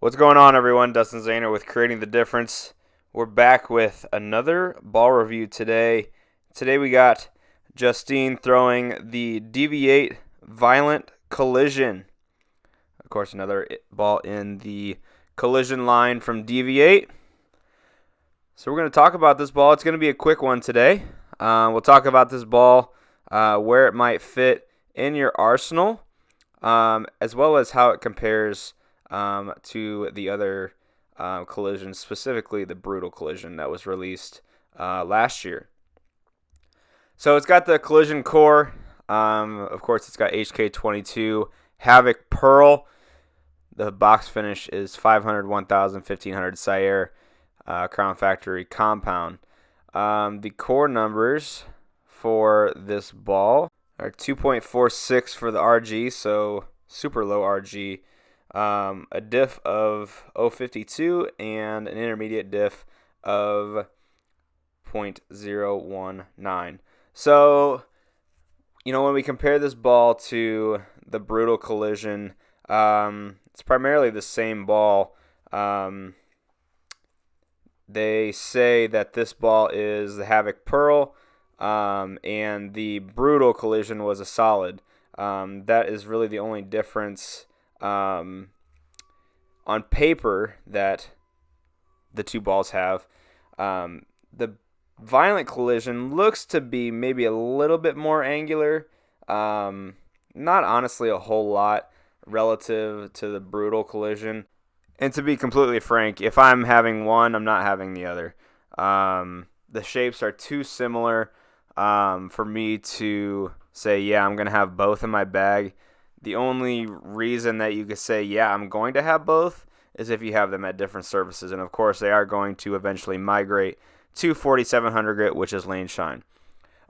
What's going on, everyone? Dustin Zahner with Creating the Difference. We're back with another ball review today. Today we got Justine throwing the DV8 Violent Collision. Of course, another ball in the collision line from DV8. So we're going to talk about this ball. It's going to be a quick one today. We'll talk about this ball, where it might fit in your arsenal, as well as how it compares to the other collisions, specifically the Brutal Collision that was released last year. So it's got the collision core. Of course, it's got HK22 Havoc Pearl. The box finish is 500, 1000, 1500 Sire Crown Factory compound. The core numbers for this ball are 2.46 for the RG, so super low RG. A diff of 0.52 and an intermediate diff of 0.019. So, when we compare this ball to the Brutal Collision, it's primarily the same ball. They say that this ball is the Havoc Pearl, and the Brutal Collision was a solid. That is really the only difference on paper that the two balls have. The Violent Collision looks to be maybe a little bit more angular. Not honestly a whole lot relative to the Brutal Collision. And to be completely frank, if I'm having one, I'm not having the other. The shapes are too similar for me to say, yeah, I'm going to have both in my bag. The only reason that you could say, yeah, I'm going to have both is if you have them at different surfaces. And, of course, they are going to eventually migrate to 4700 grit, which is lane shine.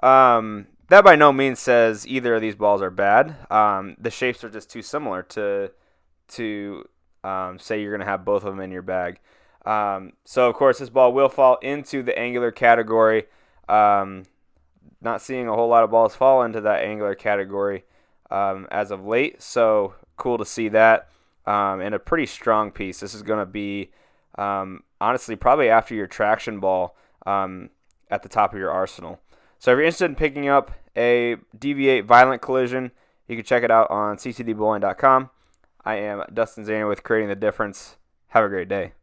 That by no means says either of these balls are bad. The shapes are just too similar to say you're going to have both of them in your bag. So, of course, this ball will fall into the angular category. Not seeing a whole lot of balls fall into that angular category as of late, so cool to see that. And a pretty strong piece. This is going to be, honestly, probably after your traction ball at the top of your arsenal. So if you're interested in picking up a DV8 Violent Collision, you can check it out on ccdbowling.com. I am Dustin Zahner with Creating the Difference. Have a great day.